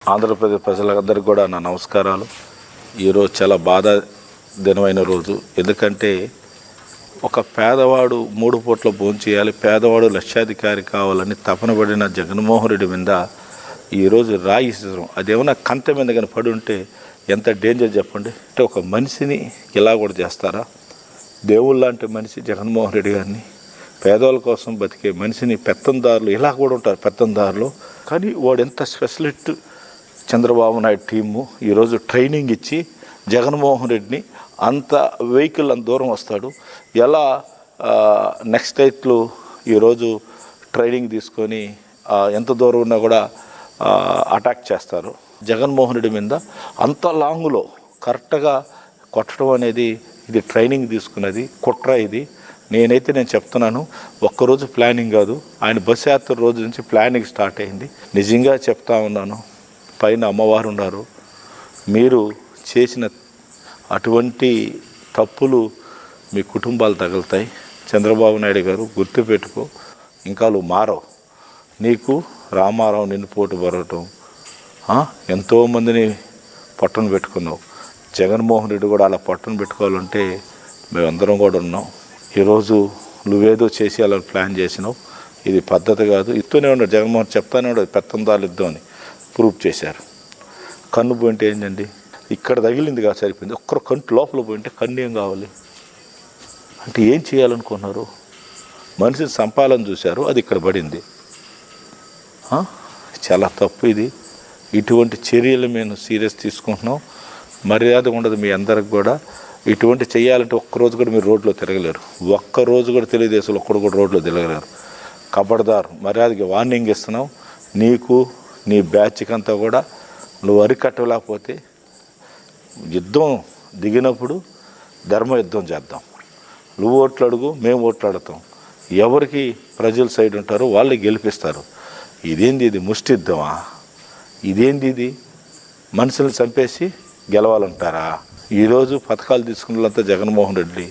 ఆంధ్రప్రదేశ్ ప్రజలందరికీ కూడా నా నమస్కారాలు. ఈరోజు చాలా దినమైన రోజు. ఎందుకంటే ఒక పేదవాడు 3 పూట్ల భోంచేయాలి, పేదవాడు లక్షాధికారి కావాలని తపన పడిన జగన్మోహన్ రెడ్డి మీద ఈరోజు రాయి ఇస్తాం. అదేమన్నా కంట మీద కానీ పడి ఉంటే ఎంత డేంజర్ చెప్పండి. అంటే ఒక మనిషిని ఇలా కూడా చేస్తారా? దేవుళ్ళ లాంటి మనిషి జగన్మోహన్ రెడ్డి గారిని, పేదవాళ్ళ కోసం బతికే మనిషిని పెత్తందారులు ఇలా కూడా ఉంటారు, పెత్తందారులు. కానీ వాడు ఎంత స్పెషలిస్ట్ చంద్రబాబు నాయుడు టీము ఈరోజు ట్రైనింగ్ ఇచ్చి జగన్మోహన్ రెడ్డిని అంత వెహికల్ అంత దూరం వస్తాడు ఎలా నెక్స్ట్ డేట్లు ఈరోజు ట్రైనింగ్ తీసుకొని ఎంత దూరం ఉన్నా కూడా అటాక్ చేస్తారు. జగన్మోహన్ రెడ్డి మీద అంత లాంగ్లో కరెక్ట్గా కొట్టడం అనేది ఇది ట్రైనింగ్ తీసుకున్నది కుట్ర. ఇది నేను చెప్తున్నాను, ఒక్కరోజు ప్లానింగ్ కాదు, ఆయన బస్ యాత్ర రోజు నుంచి ప్లానింగ్ స్టార్ట్ అయింది. నిజంగా చెప్తా ఉన్నాను, పైన అమ్మవారు ఉన్నారు. మీరు చేసిన అటువంటి తప్పులు మీ కుటుంబాలు తగులుతాయి. చంద్రబాబు నాయుడు గారు గుర్తుపెట్టుకో, ఇంకా నువ్వు మారవు. నీకు రామారావు నిన్ను పోటు బరవటం, ఎంతోమందిని పట్టున పెట్టుకున్నావు. జగన్మోహన్ రెడ్డి కూడా అలా పట్టున పెట్టుకోవాలంటే మేమందరం కూడా ఉన్నాం. ఈరోజు నువ్వేదో చేసి అలా ప్లాన్ చేసినావు, ఇది పద్ధతి కాదు. ఇస్తూనే ఉన్నాడు జగన్మోహన్, చెప్తానే ఉన్నాడు పెత్తందారులు ఇద్దామని ప్రూవ్ చేశారు. కన్ను పోయింటే ఏంటండి, ఇక్కడ తగిలింది కాదు సరిపోయింది. ఒక్కరు కంటి లోపల పోయింటే కన్ను ఏం కావాలి అంటే ఏం చేయాలనుకున్నారు? మనిషిని సంపాలని చూశారు, అది ఇక్కడ పడింది. చాలా తప్పు ఇది. ఇటువంటి చర్యలు మేము సీరియస్ తీసుకుంటున్నాం. మర్యాద ఉండదు మీ అందరికి కూడా. ఇటువంటి చేయాలంటే ఒక్కరోజు కూడా మీరు రోడ్లో తిరగలేరు. ఒక్కరోజు కూడా తెలుగుదేశంలో ఒక్కడు కూడా రోడ్లో తిరగలేరు. కబడ్దారు, మర్యాదకి వార్నింగ్ ఇస్తున్నాం. నీకు నీ బ్యాచ్కి అంతా కూడా నువ్వు అరికట్టలేకపోతే యుద్ధం దిగినప్పుడు ధర్మ యుద్ధం చేద్దాం. నువ్వు ఓట్లు అడుగు, మేము ఓట్లాడతాం. ఎవరికి ప్రజల సైడ్ ఉంటారో వాళ్ళే గెలిపిస్తారు. ఇదేంది ఇది ముష్టి యుద్ధమా? ఇదేంది ఇది? మనుషులను చంపేసి గెలవాలంటారా? ఈరోజు పథకాలు తీసుకున్న వాళ్ళంతా జగన్మోహన్ రెడ్డి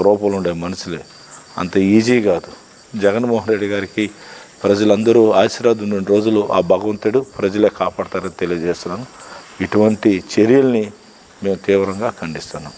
రూపంలో ఉండే మనుషులే. అంత ఈజీ కాదు. జగన్మోహన్ రెడ్డి గారికి ప్రజలందరూ ఆశీర్వాదం ఉన్న రోజులు ఆ భగవంతుడు ప్రజలే కాపాడతారని తెలియజేస్తున్నాను. ఇటువంటి చర్యల్ని మేము తీవ్రంగా ఖండిస్తున్నాం.